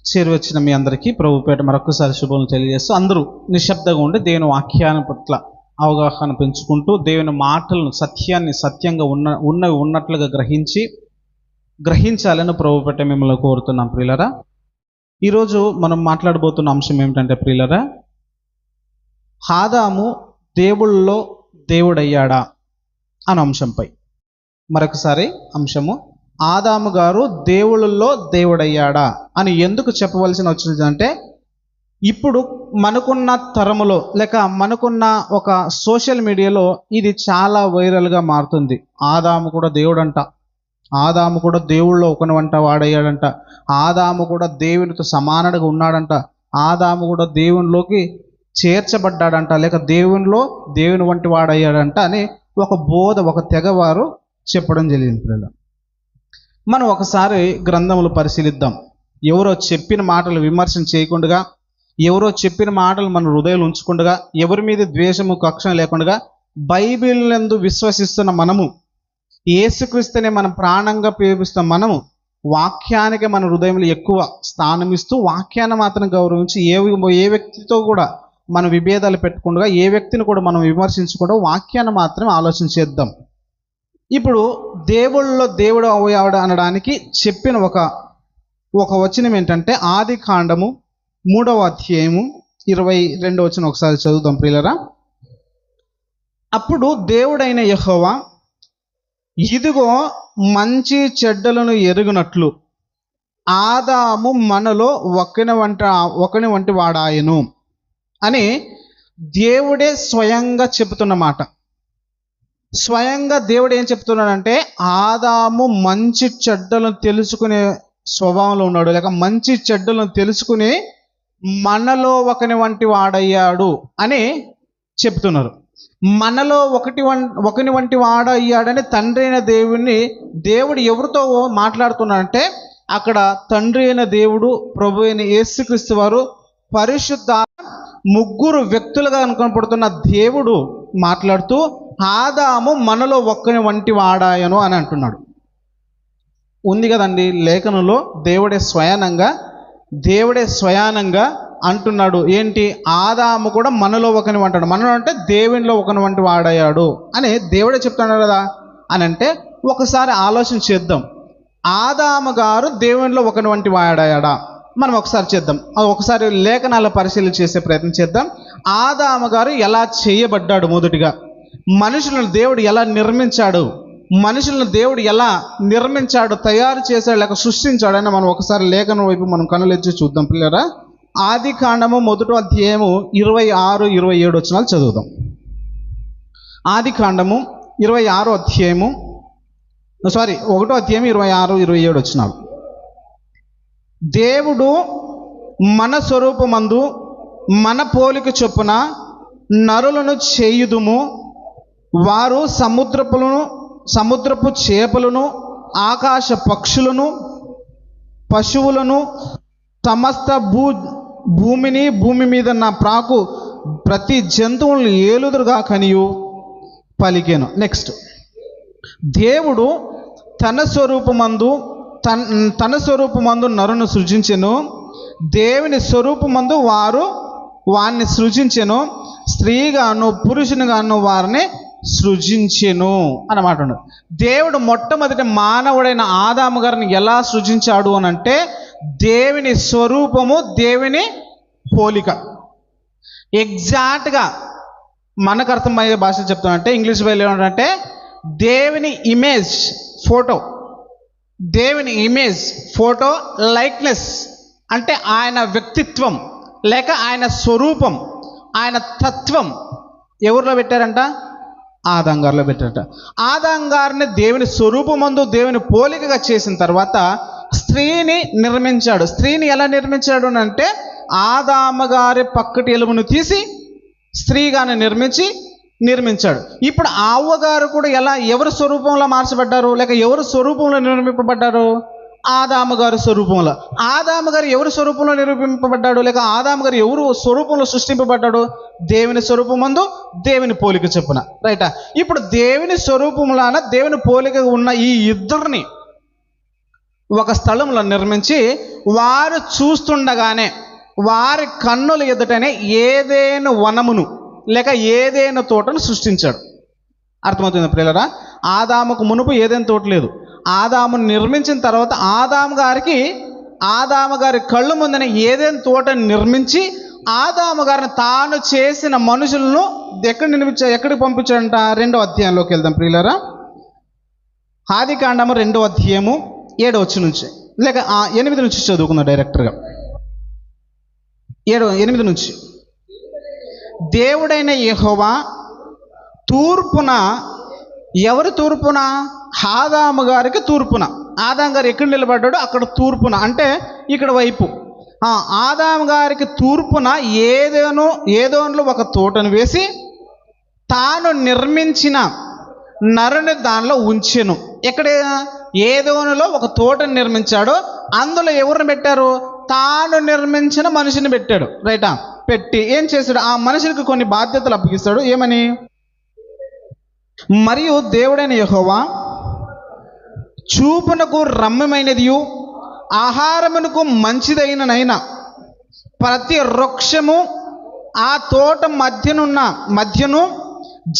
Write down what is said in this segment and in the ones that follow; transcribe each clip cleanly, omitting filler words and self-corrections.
చేరి వచ్చిన మీ అందరికీ ప్రభుపేట మరొకసారి శుభములు తెలియజేస్తూ అందరూ నిశ్శబ్దంగా ఉండి దేవుని వాక్యాన్ని పట్ల అవగాహన పెంచుకుంటూ దేవుని మాటలను సత్యాన్ని సత్యంగా ఉన్నవి ఉన్నట్లుగా గ్రహించాలని ప్రభుపేట మిమ్మల్ని కోరుతున్నాం ప్రియులరా. ఈరోజు మనం మాట్లాడబోతున్న అంశం ఏమిటంటే ప్రియులరా, ఆదాము దేవుళ్ళలో దేవుడయ్యాడా అనే అంశంపై. మరొకసారి అంశము, ఆదాము గారు దేవుళ్ళలో దేవుడయ్యాడా అని ఎందుకు చెప్పవలసిన వచ్చిందంటే, ఇప్పుడు మనకున్న తరములో లేక మనకున్న ఒక సోషల్ మీడియాలో ఇది చాలా వైరల్గా మారుతుంది. ఆదాము కూడా దేవుడంట, ఆదాము కూడా దేవుళ్ళో ఒకనివంట వాడయ్యాడంట, ఆదాము కూడా దేవునితో సమానంగా ఉన్నాడంట, ఆదాము కూడా దేవునిలోకి చేర్చబడ్డాడంట, లేక దేవుని వంటి వాడయ్యాడంట అని ఒక బోధ, ఒక తెగవారు చెప్పడం జరిగింది పిల్లలు. మనం ఒకసారి గ్రంథములు పరిశీలిద్దాం. ఎవరో చెప్పిన మాటలు విమర్శన చేయకుండా, ఎవరో చెప్పిన మాటలు మన హృదయాలు ఉంచకుండా, ఎవరి మీద ద్వేషము కక్షణ లేకుండా బైబిల్ నందు విశ్వసిస్తున్న మనము, యేసుక్రీస్తునే మనం ప్రాణంగా ప్రేమిస్తున్న మనము, వాక్యానికి మన హృదయంలో ఎక్కువ స్థానం ఇస్తూ వాక్యాన్ని మాత్రం గౌరవించి ఏ వ్యక్తితో కూడా మన విభేదాలు పెట్టకుండా, ఏ వ్యక్తిని కూడా మనం విమర్శించకుండా వాక్యాన్ని మాత్రమే ఆలోచన చేద్దాం. ఇప్పుడు దేవుళ్ళలో దేవుడు అయ్యాడు అనడానికి చెప్పిన ఒక వచనం ఏంటంటే, ఆది కాండము 3వ అధ్యాయము 22వ వచనం ఒకసారి చదువుదాం ప్రియులరా. అప్పుడు దేవుడైన యెహోవా, ఇదిగో మంచి చెడ్డలను ఎరుగునట్లు ఆదాము మనలో ఒకని వంటి వాడాయను అని దేవుడే స్వయంగా చెబుతున్న మాట. స్వయంగా దేవుడు ఏం చెప్తున్నాడంటే, ఆదాము మంచి చెడ్డలను తెలుసుకునే స్వభావంలో ఉన్నాడు, లేక మంచి చెడ్డలను తెలుసుకుని మనలో ఒకని వంటి వాడయ్యాడు అని చెప్తున్నారు. మనలో ఒకని వంటి వాడయ్యాడని తండ్రి అయిన దేవుడు ఎవరితో మాట్లాడుతున్నాడంటే, అక్కడ తండ్రి అయిన దేవుడు, ప్రభు అయిన యేసుక్రీస్తు వారు, పరిశుద్ధ ముగ్గురు వ్యక్తులుగా కనపడుతున్న దేవుడు మాట్లాడుతూ ఆదాము మనలో ఒక్కని వంటి వాడాయను అని అంటున్నాడు. ఉంది కదండి లేఖనంలో, దేవుడే స్వయానంగా అంటున్నాడు. ఏంటి? ఆదాము కూడా మనలో ఒకని వంటాడు. మనలో అంటే దేవునిలో ఒకని వంటి వాడయ్యాడు అని దేవుడే చెప్తున్నాడు కదా అని అంటే, ఒకసారి ఆలోచన చేద్దాం. ఆదాము గారు దేవునిలో ఒకని వంటి వాడయ్యాడా? మనం ఒకసారి చేద్దాం. ఒకసారి లేఖనాల పరిశీలన చేసే ప్రయత్నం చేద్దాం. ఆదాము గారు ఎలా చేయబడ్డాడు? మొదటిగా మనుషులను దేవుడు ఎలా నిర్మించాడు, తయారు చేశాడు, లేక సృష్టించాడు అని మనం ఒకసారి లేఖనం వైపు మనం కనులెచ్చి చూద్దాం పిల్లరా. ఆది కాండము 1వ అధ్యాయము 26-27 వచనాలు చదువుదాం. ఆది కాండము 1వ అధ్యాయం 26-27 వచనాలు. దేవుడు మన స్వరూపమందు మన పోలిక చొప్పున నరులను చేయుదుము, వారు సముద్రపు చేపలను, ఆకాశ పక్షులను, పశువులను, సమస్త భూమిని, భూమి మీద నా ప్రాకు ప్రతి జంతువులను ఏలుదురుగా కనియు పలికెను. నెక్స్ట్, దేవుడు తన స్వరూపమందు నరును సృజించెను, దేవుని స్వరూపమందు వారిని సృజించెను, స్త్రీగాను పురుషునిగాను వారిని సృజించెను అన్నమాట. దేవుడు మొట్టమొదటి మానవుడైన ఆదాము గారిని ఎలా సృజించాడు అని అంటే, దేవుని స్వరూపము, దేవుని పోలిక. ఎగ్జాక్ట్గా మనకు అర్థమయ్యే భాష చెప్తానంటే, ఇంగ్లీష్ బైబిల్ ఏమంటే దేవుని ఇమేజ్ ఫోటో లైక్నెస్ అంటే ఆయన వ్యక్తిత్వం లేక ఆయన స్వరూపం, ఆయన తత్వం ఎవరిలో పెట్టారంట? ఆదాము గారిలో పెట్టారంట. ఆదాము గారిని దేవుని స్వరూపమందు దేవుని పోలికగా చేసిన తర్వాత స్త్రీని నిర్మించాడు. స్త్రీని ఎలా నిర్మించాడు అంటే, ఆదాము గారి పక్కటి ఎలుమును తీసి స్త్రీగానే నిర్మించాడు. ఇప్పుడు అవ్వగారు కూడా ఎవరి స్వరూపంలో మార్చబడ్డారు, లేక ఎవరి స్వరూపంలో నిర్మింపబడ్డారు? ఆదాము గారి స్వరూపంలో. ఆదాము గారు ఎవరి స్వరూపంలో నిర్మింపబడ్డాడు, లేక ఆదాము గారు ఎవరు స్వరూపంలో సృష్టింపబడ్డాడు? దేవుని స్వరూపమందు దేవుని పోలిక చొప్పున. రైటా? ఇప్పుడు దేవుని స్వరూపంలోన దేవుని పోలిక ఉన్న ఈ ఇద్దరిని ఒక స్థలంలో నిర్మించి వారు చూస్తుండగానే వారి కన్నుల ఎదుటనే ఏదైనా వనమును లేక ఏదైనా తోటను సృష్టించాడు. అర్థమవుతుంది ప్రియులారా? ఆదాముకు మునుపు ఏదైనా తోట లేదు. ఆదామును నిర్మించిన తర్వాత ఆదాము గారి కళ్ళు ముందనే ఏదైనా తోటను నిర్మించి ఆదాము గారిని తాను చేసిన మనుషులను ఎక్కడికి పంపించాడంట? 2వ అధ్యాయంలోకి వెళ్దాం ప్రియులారా. ఆదికాండము 2వ అధ్యాయము 7వ వచనం నుంచి లేక 8 నుంచి చదువుకుందాం డైరెక్టర్గా. 8 నుంచి. దేవుడైన యెహోవా తూర్పున, ఎవరి తూర్పున? ఆదాము గారికి తూర్పున. ఆదాము గారు ఎక్కడ నిలబడ్డాడో అక్కడ తూర్పున, అంటే ఇక్కడ వైపు. ఆదాము గారికి తూర్పున ఏదోనులో ఒక తోటను వేసి తాను నిర్మించిన నరుని దానిలో ఉంచెను. ఎక్కడ? ఏదోనులో ఒక తోటను నిర్మించాడు. అందులో ఎవరిని పెట్టారు? తాను నిర్మించిన మనిషిని పెట్టాడు. రైటా? పెట్టి ఏం చేశాడు? ఆ మనిషికి కొన్ని బాధ్యతలు అప్పగిస్తాడు. ఏమని? మరియు దేవుడైన యెహోవా చూపునకు రమ్యమైనదియు ఆహారమునకు మంచిదైననైనా ప్రతి వృక్షము ఆ తోట మధ్యను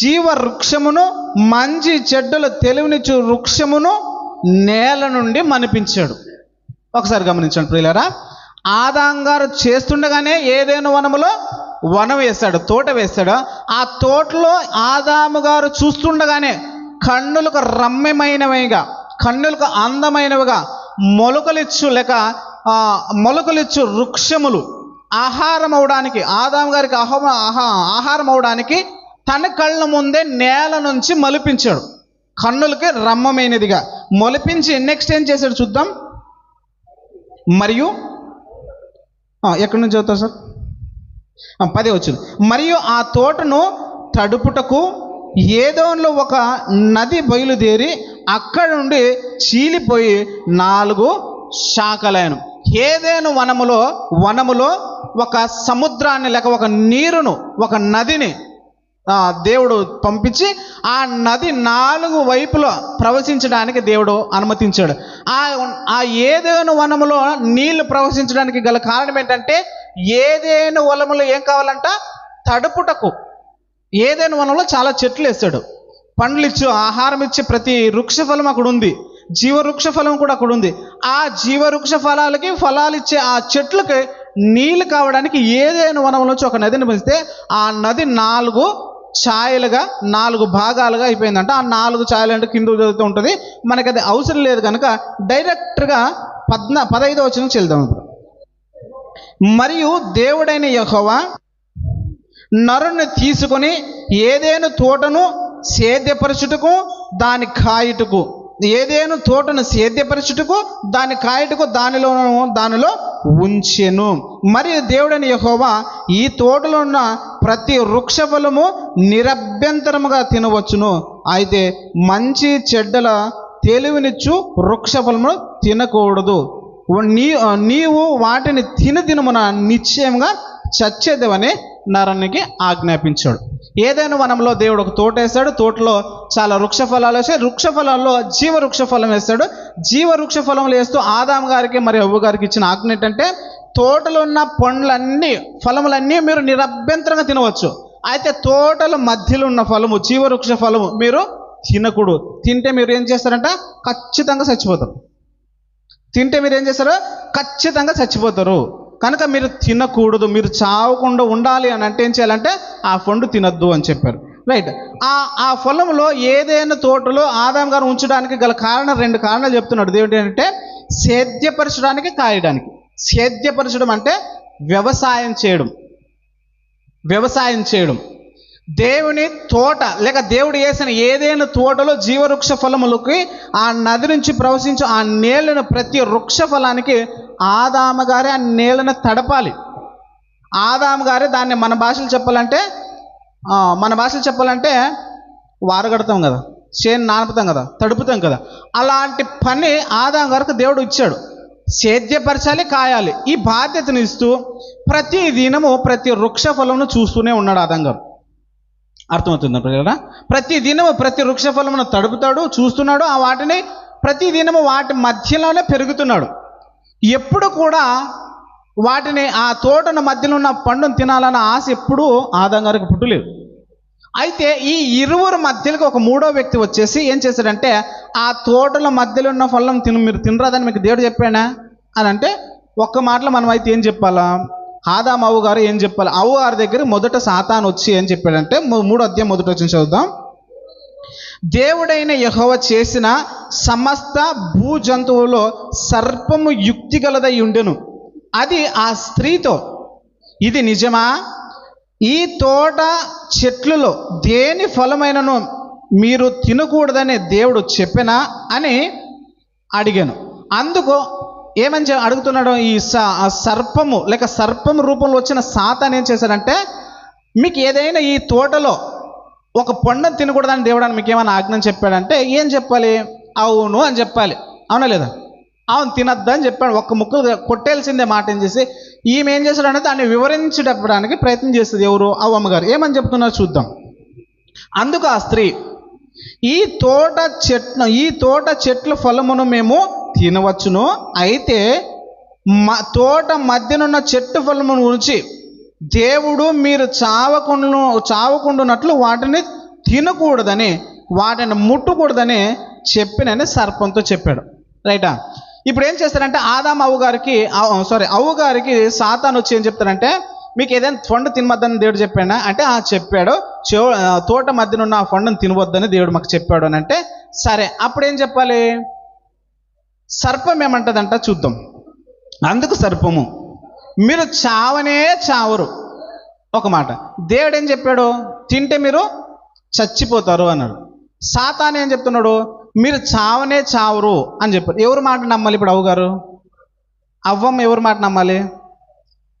జీవ వృక్షమును మంచి చెడ్డలు తెలివినిచ్చు వృక్షమును నేల నుండి మనిపించాడు. ఒకసారి గమనించండి ప్రియులారా. ఆదాము గారు చేస్తుండగానే ఏదైనా వనములో వనం వేశాడు, తోట వేశాడు. ఆ తోటలో ఆదాము గారు చూస్తుండగానే కన్నులకు రమ్యమైనవిగా, కన్నులకు అందమైనవిగా మొలకలిచ్చు వృక్షములు ఆహారం అవడానికి, ఆదాము గారికి ఆహారం అవడానికి తన కళ్ళ ముందే నేల నుంచి మొలిపించాడు. కన్నులకి రమ్యమైనదిగా మొలిపించి నెక్స్ట్ ఏం చేశాడు చూద్దాం. మరియు ఎక్కడి నుంచి చదువుతారు సార్? 10 వచ్చింది. మరియు ఆ తోటను తడుపుటకు ఏదోన్లో ఒక నది బయలుదేరి అక్కడ నుండి చీలిపోయి 4 శాఖలైన. ఏదైనా వనములో ఒక సముద్రాన్ని లేక ఒక నీరును, ఒక నదిని దేవుడు పంపించి ఆ నది 4 వైపులో ప్రవహించడానికి దేవుడు అనుమతించాడు. ఆ ఏదైనా వనములో నీళ్లు ప్రవహించడానికి గల కారణం ఏంటంటే, ఏదైనా వనములో ఏం కావాలంట? తడుపుటకు. ఏదైనా వనంలో చాలా చెట్లు వేస్తాడు, పండ్లు ఇచ్చు ఆహారం ఇచ్చే ప్రతి వృక్ష ఫలం అక్కడ ఉంది, జీవవృక్ష ఫలం కూడా అక్కడ ఉంది. ఆ జీవవృక్ష ఫలాలు ఇచ్చే ఆ చెట్లకి నీళ్లు కావడానికి ఏదైనా వనంలోంచి ఒక నదిని పిలిస్తే ఆ నది 4 ఛాయలుగా 4 భాగాలుగా అయిపోయిందంట. ఆ 4 ఛాయలు అంటే కింద చదువుతూ ఉంటుంది, మనకి అది అవసరం లేదు కనుక డైరెక్ట్గా 15వ వచనం చెల్దాం. మరియు దేవుడైన యెహోవా నరుని తీసుకొని ఏదైనా తోటను సేద్యపరచుటకు దాని కాయుటకు, ఏదైనా తోటను సేద్యపరచుటకు దాని కాయుటకు దానిలో ఉంచెను. మరియు దేవుడైన యెహోవా ఈ తోటలో ఉన్న ప్రతి వృక్ష ఫలము నిరభ్యంతరముగా తినవచ్చును, అయితే మంచి చెడ్డల తెలివినిచ్చు వృక్ష ఫలము తినకూడదు. నీవు వాటిని తినదినమున నిశ్చయంగా చచ్చేదేవని నరునికి ఆజ్ఞాపించాడు. ఏదైనా వనంలో దేవుడు ఒక తోట వేస్తాడు, తోటలో చాలా వృక్ష ఫలాలు వేస్తాడు, వృక్ష ఫలాల్లో జీవ వృక్ష ఫలం వేస్తాడు. జీవ వృక్ష ఫలములు వేస్తూ ఆదాము గారికి మరియు హవ్వ గారికి ఇచ్చిన ఆజ్ఞ ఏంటంటే, తోటలో ఉన్న ఫలములన్నీ మీరు నిరభ్యంతరంగా తినవచ్చు, అయితే తోటల మధ్యలో ఉన్న ఫలము జీవ వృక్ష ఫలము మీరు తినకూడదు. తింటే మీరు ఏం చేస్తారంట? ఖచ్చితంగా చచ్చిపోతారు. ఖచ్చితంగా చచ్చిపోతారు. కనుక మీరు తినకూడదు, మీరు చావకుండా ఉండాలి అని అంటే ఏం చేయాలంటే ఆ పండు తినద్దు అని చెప్పారు. రైట్. ఆ ఫలంలో ఏదైనా తోటలో ఆదాము గారు ఉంచడానికి గల కారణం 2 కారణాలు చెప్తున్నాడు దేవుడు. ఏంటంటే సేద్యపరచడానికి, కాయడానికి. సేద్యపరచడం అంటే వ్యవసాయం చేయడం. దేవుని తోట లేక దేవుడు వేసిన ఏదైనా తోటలో జీవవృక్ష ఫలములకి ఆ నది నుంచి ప్రవహించు ఆ నీళ్లను ప్రతి వృక్ష ఫలానికి ఆదాము గారే ఆ నీళ్లను తడపాలి. ఆదాము గారే దాన్ని మన భాషలు చెప్పాలంటే వారగడతాం కదా, చేను నానపుతాం కదా, తడుపుతాం కదా, అలాంటి పని ఆదాము గారికి దేవుడు ఇచ్చాడు. సేద్యపరచాలి, కాయాలి. ఈ బాధ్యతను ఇస్తూ ప్రతి దినము ప్రతి వృక్ష ఫలమును చూస్తూనే ఉన్నాడు ఆదాము గారు. అర్థమవుతుందా ప్రజల? ప్రతి దినము ప్రతి వృక్ష ఫలమును తడుపుతాడు, చూస్తున్నాడు, ఆ వాటిని ప్రతి దినము వాటి మధ్యలోనే పెరుగుతున్నాడు. ఎప్పుడు కూడా వాటిని ఆ తోటను మధ్యలో ఉన్న పండును తినాలన్న ఆశ ఎప్పుడూ ఆదాం గారికి పుట్టలేదు. అయితే ఈ ఇరువురు మధ్యలోకి ఒక మూడో వ్యక్తి వచ్చేసి ఏం చేశాడంటే, ఆ తోటల మధ్యలో ఉన్న ఫలం మీరు తినరాదని మీకు దేవుడు చెప్పాడా అని అంటే, ఒక్క మాటలో మనం అయితే ఏం చెప్పాలా? ఆదాం అవ్వ గారు ఏం చెప్పాలి? అవ్వ గారి దగ్గర మొదట సాతాను వచ్చి ఏం చెప్పాడంటే, 3వ అధ్యాయం మొదట వచ్చి చదువుదాం. దేవుడైన యెహోవా చేసిన సమస్త భూ జంతువులో సర్పము యుక్తి గలదై ఉండెను. అది ఆ స్త్రీతో, ఇది నిజమా? ఈ తోట చెట్లలో దేని ఫలమైనను మీరు తినకూడదని దేవుడు చెప్పినా అని అడిగాను. అందుకు ఏమని అడుగుతున్నాడు? ఈ సర్పము లేక సర్పము రూపంలో వచ్చిన సాతాను ఏం చేశాడంటే, మీకు ఏదైనా ఈ తోటలో ఒక పండును తినకూడదని దేవుడు అని మీకు ఏమైనా ఆజ్ఞని చెప్పాడంటే ఏం చెప్పాలి? అవును అని చెప్పాలి. అవునా లేదా? అవును తినద్దు అని చెప్పాడు. ఒక్క ముక్క కొట్టేయాల్సిందే మాట. ఏం చేసి ఈమె ఏం చేశాడంటే దాన్ని వివరించడానికి ప్రయత్నం చేస్తుంది. ఎవరు? అవ్వమ్మ గారు. ఏమని చెప్తున్నారు చూద్దాం. అందుకు ఆ స్త్రీ, ఈ తోట చెట్ల ఫలమును మేము తినవచ్చును, అయితే తోట మధ్యనున్న చెట్టు ఫలమును గురించి దేవుడు మీరు చావకుండునట్లు వాటిని తినకూడదని, వాటిని ముట్టకూడదని చెప్పినని సర్పంతో చెప్పాడు. రైటా? ఇప్పుడు ఏం చేస్తారంటే ఆదాం అవ్వ గారికి సాతాను వచ్చి ఏం చెప్తారంటే, మీకు ఏదైనా పండు తినవద్దని దేవుడు చెప్పాడా అంటే చెప్పాడు. తోట మధ్యన ఉన్న ఆ పండును తినవద్దని దేవుడు మాకు చెప్పాడు అని అంటే, సరే అప్పుడు ఏం చెప్పాలి? సర్పం ఏమంటదంట చూద్దాం. అందుకు సర్పము, మీరు చావనే చావరు. ఒక మాట. దేవుడు ఏం చెప్పాడు? తింటే మీరు చచ్చిపోతారు అన్నాడు. సాతాను ఏం చెప్తున్నాడు? మీరు చావనే చావరు అని చెప్పారు. ఎవరి మాట నమ్మాలి ఇప్పుడు? అవ్వగారు అవ్వమ్మ ఎవరి మాట నమ్మాలి?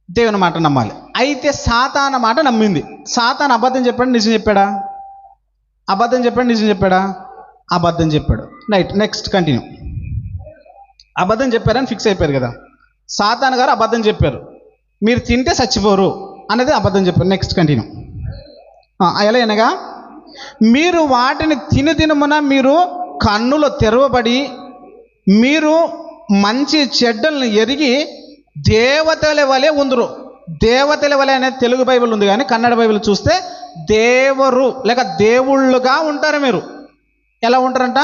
దేవుని మాట నమ్మాలి. అయితే సాతాను మాట నమ్మింది. సాతాను అబద్ధం చెప్పాడు, నిజం చెప్పాడా? అబద్ధం చెప్పాడు, నిజం చెప్పాడా? అబద్ధం చెప్పాడు. Right, next continue. అబద్ధం చెప్పారని ఫిక్స్ అయిపోయారు కదా. సాతాను గారు అబద్ధం చెప్పారు, మీరు తింటే చచ్చిపోరు అనేది అబద్ధం చెప్పారు. Next continue. ఎలా అనగా, మీరు వాటిని తినమున మీరు కన్నులు తెరవబడి మీరు మంచి చెడ్డలను ఎరిగి దేవతల వలె ఉందరు. దేవతల వలె అనేది తెలుగు బైబిల్ ఉంది, కానీ కన్నడ బైబిల్ చూస్తే దేవరు లేక దేవుళ్ళుగా ఉంటారు. మీరు ఎలా ఉంటారంట?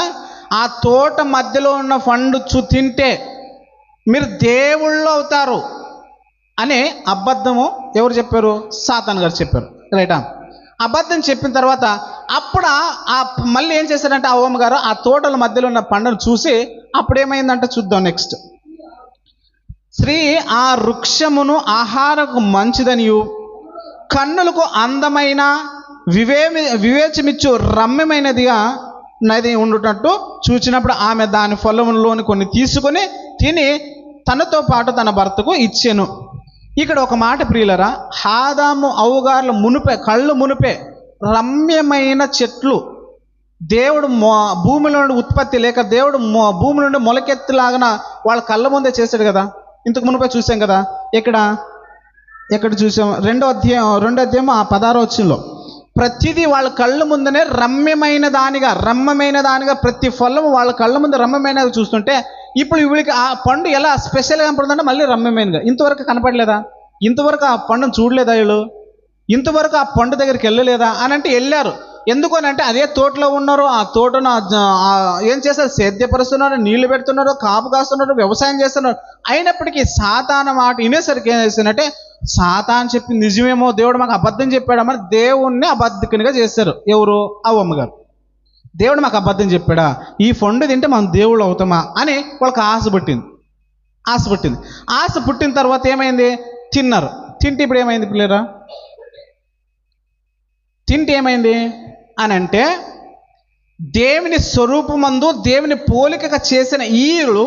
ఆ తోట మధ్యలో ఉన్న పండు తింటే మీరు దేవుళ్ళు అవుతారు అనే అబద్ధము ఎవరు చెప్పారు? సాతాను గారు చెప్పారు. రైటా? అబద్ధం చెప్పిన తర్వాత అప్పుడు మళ్ళీ ఏం చేశారంటే అవ్వమ్మ గారు ఆ తోటల మధ్యలో ఉన్న పండును చూసి అప్పుడు ఏమైందంటే చూద్దాం. నెక్స్ట్, స్త్రీ ఆ వృక్షమును ఆహారకు మంచిదనియు కన్నులకు అందమైన వివేచమిచ్చు రమ్యమైనదిగా నది ఉండుటట్టు చూచినప్పుడు ఆమె దాని ఫలములోని కొన్ని తీసుకొని తిని తనతో పాటు తన భర్తకు ఇచ్చెను. ఇక్కడ ఒక మాట ప్రియులరా, ఆదాము అవ్వగారుల కళ్ళు మునిపే రమ్యమైన చెట్లు దేవుడు భూమిలో నుండి ఉత్పత్తి లేక దేవుడు భూమి నుండి మొలకెత్తులాగన వాళ్ళ కళ్ళ ముందే చేశాడు కదా. ఇంతకు మునిపే చూసాం కదా. ఎక్కడ చూసాం? 2వ అధ్యాయం 16వ వచనంలో ప్రతిదీ వాళ్ళ కళ్ళ ముందనే రమ్యమైన దానిగా ప్రతి ఫలము వాళ్ళ కళ్ళ ముందు రమ్యమైనగా చూస్తుంటే, ఇప్పుడు వీళ్ళకి ఆ పండు ఎలా స్పెషల్గా కనపడుతుందంటే మళ్ళీ రమ్యమైనగా. ఇంతవరకు కనపడలేదా? ఇంతవరకు ఆ పండును చూడలేదా వీళ్ళు? ఇంతవరకు ఆ పండు దగ్గరికి వెళ్ళలేదా అని అంటే వెళ్ళారు. ఎందుకు అని అంటే అదే తోటలో ఉన్నారు. ఆ తోటను ఏం చేస్తారు? సేద్యపరుస్తున్నారు, నీళ్లు పెడుతున్నారు, కాపు కాస్తున్నారు, వ్యవసాయం చేస్తున్నారు. అయినప్పటికీ సాతాను మాట వినేసరికి ఏం చేస్తారంటే, సాతాను చెప్పింది నిజమేమో, దేవుడు మాకు అబద్ధం చెప్పాడమని దేవుణ్ణి అబద్ధకునిగా చేశారు. ఎవరు? అవ్వమ్మ గారు. దేవుడు మాకు అబద్ధం చెప్పాడా, ఈ పండు తింటే మనం దేవుళ్ళు అవుతామా అని వాళ్ళకి ఆశ పుట్టింది. ఆశ పుట్టిన తర్వాత ఏమైంది? తిన్నారు. తింటే ఇప్పుడు ఏమైంది పిల్లరా? తింటే ఏమైంది అని అంటే, దేవుని స్వరూపమందు దేవుని పోలికగా చేసిన ఈరు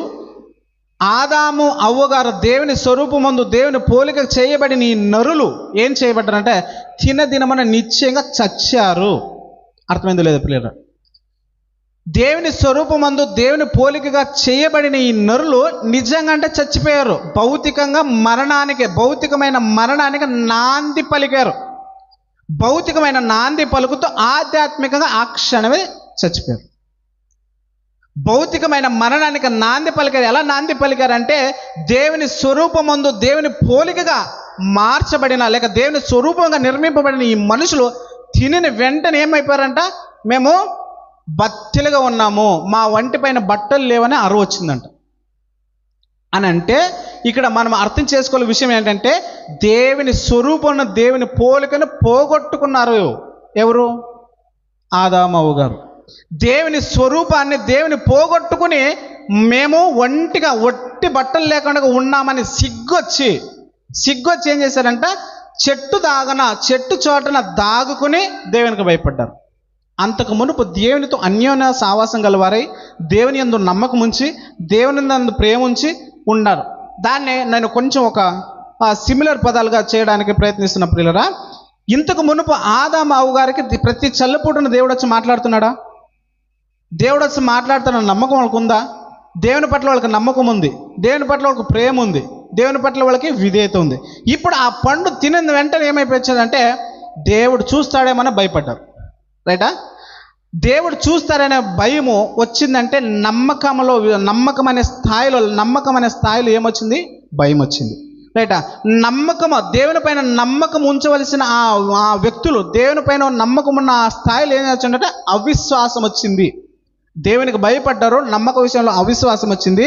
ఆదాము అవ్వగారు దేవుని స్వరూపమందు దేవుని పోలిక చేయబడిన ఈ నరులు ఏం చేయబడ్డారంటే తినదినమన నిశ్చయంగా చచ్చారు. అర్థమైందో లేదో పిల్లరా? దేవుని స్వరూపమందు దేవుని పోలికగా చేయబడిన ఈ నరులు నిజంగా అంటే చచ్చిపోయారు. భౌతికమైన మరణానికి నాంది పలికారు. భౌతికమైన నాంది పలుకుతూ ఆధ్యాత్మికంగా ఆ క్షణమే చచ్చిపోయారు. భౌతికమైన మరణానికి నాంది పలికారు. ఎలా నాంది పలికారంటే దేవుని స్వరూపమందు దేవుని పోలికగా మార్చబడిన లేక దేవుని స్వరూపంగా నిర్మింపబడిన ఈ మనుషులు తినిన వెంటనే ఏమైపోయారంట, మేము బత్తెలుగా ఉన్నాము, మా వంటి పైన బట్టలు లేవని అరువు వచ్చిందంట. అని అంటే ఇక్కడ మనం అర్థం చేసుకోవాల విషయం ఏంటంటే దేవుని స్వరూపం దేవుని పోలికను పోగొట్టుకున్నారు. ఎవరు? ఆదాము అవ్వ గారు. దేవుని స్వరూపాన్ని దేవుని పోగొట్టుకుని మేము ఒట్టి బట్టలు లేకుండా ఉన్నామని సిగ్గొచ్చి ఏం చేశారంట, చెట్టు చోటన దాగుకుని దేవునికి భయపడ్డారు. అంతకు మునుపు దేవునితో అన్యోన్య సావాసం గలవారై దేవుని యందు నమ్మకం ఉంచి దేవుని యందు ప్రేమ ఉంచి ఉన్నారు. దాన్ని నేను కొంచెం ఒక సిమిలర్ పదాలుగా చేయడానికి ప్రయత్నిస్తున్న ప్రియులరా, ఇంతకు మునుపు ఆదాము అవ్వ గారికి ప్రతి చల్లపూటన దేవుడు వచ్చి మాట్లాడుతున్నాడా? దేవుడు వచ్చి మాట్లాడుతున్న నమ్మకం వాళ్ళకు ఉందా? దేవుని పట్ల వాళ్ళకి నమ్మకం ఉంది, దేవుని పట్ల వాళ్ళకి ప్రేమ ఉంది, దేవుని పట్ల వాళ్ళకి విధేయత ఉంది. ఇప్పుడు ఆ పండు తినిన వెంటనే ఏమైపోయిందంటే దేవుడు చూస్తాడేమని భయపడ్డారు. రైటా? దేవుడు చూస్తారనే భయము వచ్చిందంటే నమ్మకం అనే స్థాయిలో ఏమొచ్చింది? భయం వచ్చింది. రైటా? దేవుని పైన నమ్మకం ఉంచవలసిన ఆ వ్యక్తులు దేవుని పైన నమ్మకం ఉన్న ఆ స్థాయిలో ఏం వచ్చిందంటే అవిశ్వాసం వచ్చింది. దేవునికి భయపడ్డారు, నమ్మక విషయంలో అవిశ్వాసం వచ్చింది.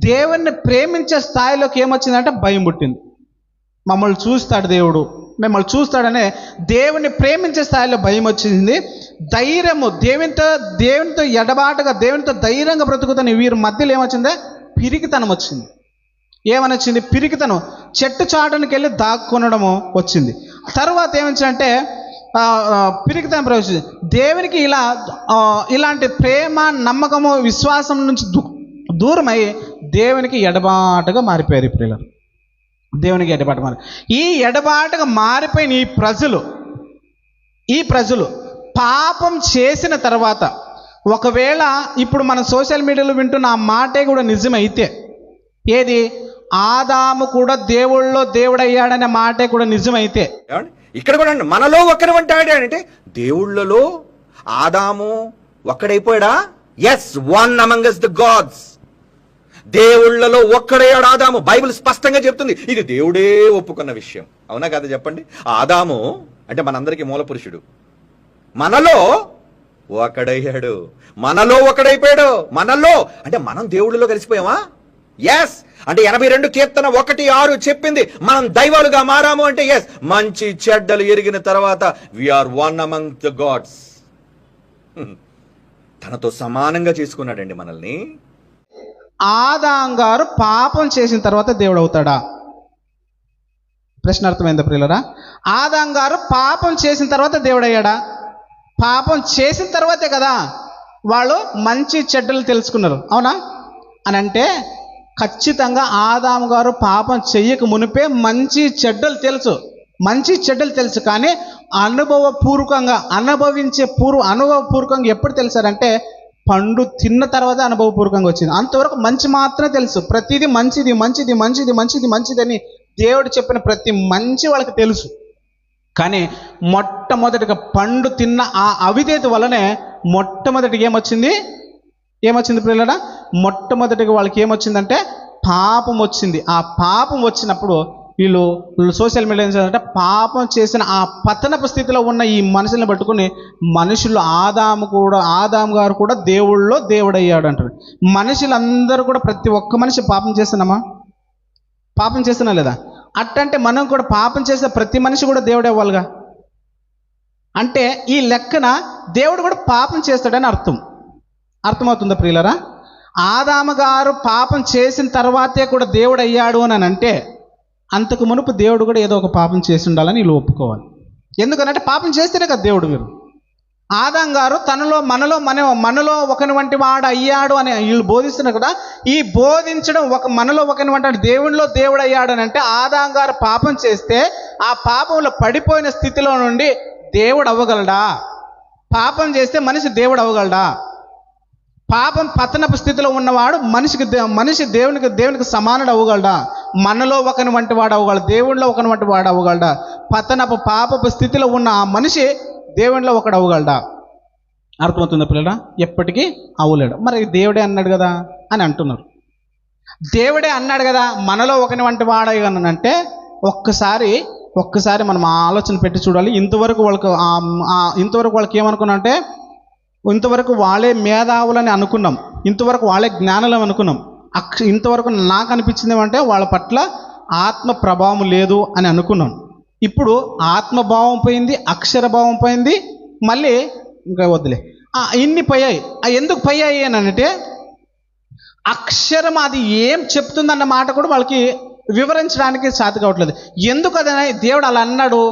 దేవుణ్ణి ప్రేమించే స్థాయిలోకి ఏమొచ్చిందంటే భయం పుట్టింది. మమ్మల్ని చూస్తాడు దేవుడు, మిమ్మల్ని చూస్తాడనే దేవుణ్ణి ప్రేమించే స్థాయిలో భయం వచ్చింది. ధైర్యము దేవునితో ఎడబాటుగా దేవునితో ధైర్యంగా బ్రతుకుతున్న వీరి మధ్యలో ఏమొచ్చిందే? పిరికితనం వచ్చింది. ఏమనొచ్చింది? పిరికితనం. చెట్టు చాటునికి వెళ్ళి దాక్కొనడము వచ్చింది. తర్వాత ఏమొచ్చిందంటే పిరికితనం ప్రవేశించింది. దేవునికి ఇలాంటి ప్రేమ నమ్మకము విశ్వాసం నుంచి దూరమై దేవునికి ఎడబాటుగా మారిపోయారు. ఇప్పుడు దేవునికి ఎడబాటు ఈ ఎడబాటుగా మారిపోయిన ఈ ప్రజలు పాపం చేసిన తర్వాత, ఒకవేళ ఇప్పుడు మన సోషల్ మీడియాలో వింటున్న ఆ మాటే కూడా నిజమైతే, ఏది? ఆదాము కూడా దేవుళ్ళలో దేవుడయ్యాడనే మాటే కూడా నిజమైతే, ఇక్కడ కూడా మనలో ఒక్కరి వంటాడు అంటే దేవుళ్ళలో ఆదాము ఒక్కడైపోయాడా? Yes, one among us the gods. దేవుళ్ళలో ఒక్కడయ్యాడు ఆదాము. బైబిల్ స్పష్టంగా చెప్తుంది, ఇది దేవుడే ఒప్పుకున్న విషయం. అవునా కదా చెప్పండి? ఆదాము అంటే మనందరికీ మూల పురుషుడు. మనలో ఒకడయ్యాడు, మనలో ఒకడైపోయాడు. మనలో అంటే మనం దేవుళ్ళలో కలిసిపోయామా? ఎస్. అంటే 82 కీర్తన 1:6 చెప్పింది మనం దైవాలుగా మారాము అంటే ఎస్, మంచి చెడ్డలు ఎరిగిన తర్వాత we're one among the gods. తనతో సమానంగా చేసుకున్నాడండి మనల్ని. ఆదాము గారు పాపం చేసిన తర్వాత దేవుడు అవుతాడా? ప్రశ్న అర్థమైందా ప్రియులరా? ఆదాము గారు పాపం చేసిన తర్వాత దేవుడు అయ్యాడా? పాపం చేసిన తర్వాతే కదా వాళ్ళు మంచి చెడ్డలు తెలుసుకున్నారు. అవునా? అని అంటే ఖచ్చితంగా ఆదాము గారు పాపం చెయ్యక మునిపే మంచి చెడ్డలు తెలుసు. కానీ అనుభవపూర్వకంగా ఎప్పుడు తెలుసారంటే పండు తిన్న తర్వాత అనుభవపూర్వకంగా వచ్చింది. అంతవరకు మంచి మాత్రమే తెలుసు. ప్రతిదీ మంచిదని దేవుడు చెప్పిన ప్రతి మంచి వాళ్ళకి తెలుసు. కానీ మొట్టమొదటిగా పండు తిన్న ఆ అవిధేయత వల్లనే మొట్టమొదటిగా ఏమొచ్చింది పిల్లడా? మొట్టమొదటిగా వాళ్ళకి ఏమొచ్చిందంటే పాపం వచ్చింది. ఆ పాపం వచ్చినప్పుడు వీళ్ళు సోషల్ మీడియా అంటే పాపం చేసిన ఆ పతనపు స్థితిలో ఉన్న ఈ మనుషుల్ని పట్టుకుని మనుషులు ఆదాము గారు కూడా దేవుళ్ళలో దేవుడయ్యాడు అంటారు. మనుషులందరూ కూడా ప్రతి ఒక్క మనిషి పాపం చేస్తున్నా లేదా? అట్టంటే మనం కూడా పాపం చేసిన ప్రతి మనిషి కూడా దేవుడే అవ్వాలిగా. అంటే ఈ లెక్కన దేవుడు కూడా పాపం చేస్తాడని అర్థమవుతుందా ప్రియులరా? ఆదాము గారు పాపం చేసిన తర్వాతే కూడా దేవుడు అయ్యాడు అని అంటే అంతకు మునుపు దేవుడు కూడా ఏదో ఒక పాపం చేసి ఉండాలని వీళ్ళు ఒప్పుకోవాలి. ఎందుకనంటే పాపం చేస్తేనే కదా దేవుడు. మీరు ఆదాము గారు మనలో ఒకని వంటి వాడు అయ్యాడు అని వీళ్ళు బోధిస్తున్నారు కదా. ఈ బోధించడం మనలో ఒకని వంటి దేవునిలో దేవుడు అయ్యాడు అని అంటే ఆదాము గారు పాపం చేస్తే ఆ పాపంలో పడిపోయిన స్థితిలో నుండి దేవుడు అవ్వగలడా? పాపం చేస్తే మనిషి దేవుడు అవ్వగలడా? పాపం పతనపు స్థితిలో ఉన్నవాడు మనిషి దేవునికి సమానుడు అవ్వగలడా? మనలో ఒకని వంటి వాడు అవ్వగలడా? దేవుడిలో ఒకని వంటి వాడు అవ్వగలడా? పాపపు స్థితిలో ఉన్న ఆ మనిషి దేవునిలో ఒకడు అవ్వగలడా? అర్థమవుతుందా పిల్లరా? ఎప్పటికీ అవ్వలేడు. మరి దేవుడే అన్నాడు కదా అని అంటున్నారు. దేవుడే అన్నాడు కదా మనలో ఒకని వంటి వాడయ్యానంటే ఒక్కసారి మనం ఆలోచన పెట్టి చూడాలి. ఇంతవరకు వాళ్ళకి ఏమనుకున్నాం అంటే, ఇంతవరకు వాళ్ళే మేధావులని అనుకున్నాం, ఇంతవరకు వాళ్ళే జ్ఞానులం అనుకున్నాం. ఇంతవరకు నాకు అనిపించింది ఏమంటే వాళ్ళ పట్ల ఆత్మ ప్రభావం లేదు అని అనుకున్నాం. ఇప్పుడు ఆత్మభావం పోయింది, అక్షరభావం పోయింది, మళ్ళీ ఇంకా వద్దులే ఇన్ని పోయాయి. ఎందుకు పోయాయి అని అంటే, అక్షరం అది ఏం చెప్తుందన్న మాట కూడా వాళ్ళకి వివరించడానికి సాధ్యం కావట్లేదు. ఎందుకు అదని దేవుడు అలా అన్నాడు,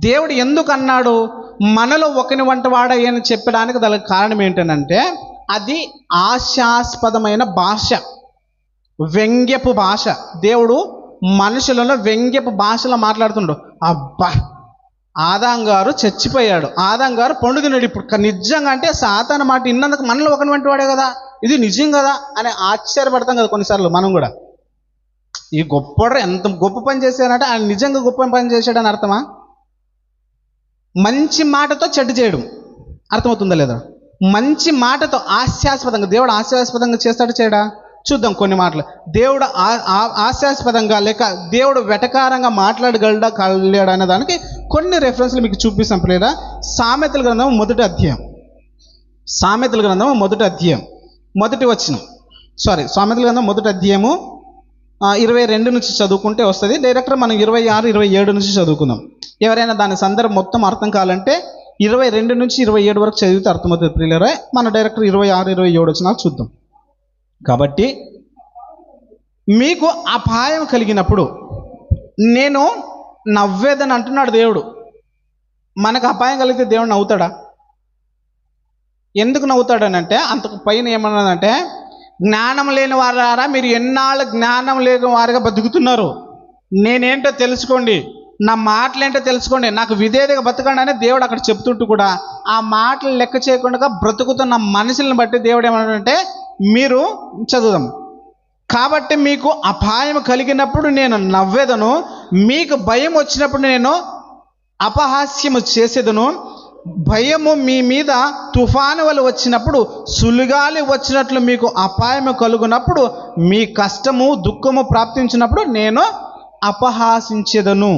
దేవుడు ఎందుకు అన్నాడు మనలో ఒకని వంటి వాడని చెప్పడానికి దానికి కారణం ఏంటనంటే, అది హాస్యాస్పదమైన భాష, వ్యంగ్యపు భాష. దేవుడు మనుషులలో వ్యంగ్యపు భాషలో మాట్లాడుతుండు. అబ్బా, ఆదాం గారు చచ్చిపోయాడు, ఆదాం గారు పండు తిన్నాడు, ఇప్పుడు నిజంగా అంటే సాతాను మాట ఇన్నందుకు మనలో ఒకని వంటి వాడే కదా, ఇది నిజం కదా అని ఆశ్చర్యపడతాం కదా కొన్నిసార్లు మనం కూడా. ఈ గొప్ప ఎంత గొప్ప పని చేశాడంటే ఆయన నిజంగా గొప్ప పని చేశాడని అర్థమా? మంచి మాటతో చెడ్డ చేయడం, అర్థమవుతుందా లేదా? మంచి మాటతో హాస్యాస్పదంగా, దేవుడు హాస్యాస్పదంగా చేస్తాడు చేయడా? చూద్దాం కొన్ని మాటలు. దేవుడు హాస్యాస్పదంగా లేక దేవుడు వెటకారంగా మాట్లాడగలడా అనే దానికి కొన్ని రెఫరెన్స్లు మీకు చూపిస్తాం లేదా. సామెతల గ్రంథం మొదటి అధ్యాయం మొదటి వచనం, సామెతల గ్రంథం మొదటి అధ్యాయము 22 నుంచి చదువుకుంటే వస్తుంది. డైరెక్టర్ మనం 26, 27 నుంచి చదువుకుందాం. ఎవరైనా దాని సందర్భం మొత్తం అర్థం కావాలంటే 22 నుంచి 27 వరకు చదివితే అర్థమవుతుంది ప్రియులరా. మన డైరెక్టర్ 26, 27 వచనాలు చూద్దాం. కాబట్టి మీకు అపాయం కలిగినప్పుడు నేను నవ్వేదని అంటున్నాడు దేవుడు. మనకు అపాయం కలిగితే దేవుడు నవ్వుతాడా? ఎందుకు నవ్వుతాడనంటే, అంతకు పైన ఏమన్నదంటే, జ్ఞానం లేని వారారా మీరు ఎన్నాళ్ళు జ్ఞానం లేని వారుగా బతుకుతున్నారు, నేనేంటో తెలుసుకోండి, నా మాటలేంటో తెలుసుకోండి, నాకు విధేయతగా బతకండి అని దేవుడు అక్కడ చెప్తుంటూ కూడా ఆ మాటలు లెక్క చేయకుండా బ్రతుకుతున్న మనుషులను బట్టి దేవుడు ఏమన్నాడంటే, మీరు చదువుదాం. కాబట్టి మీకు అపాయం కలిగినప్పుడు నేను నవ్వేదను, మీకు భయం వచ్చినప్పుడు నేను అపహాస్యము చేసేదను. భయము మీ మీద తుఫాను వల్ల వచ్చినప్పుడు, సులిగాలి వచ్చినట్లు మీకు అపాయము కలుగునప్పుడు, మీ కష్టము దుఃఖము ప్రాప్తించినప్పుడు నేను అపహాసించేదను,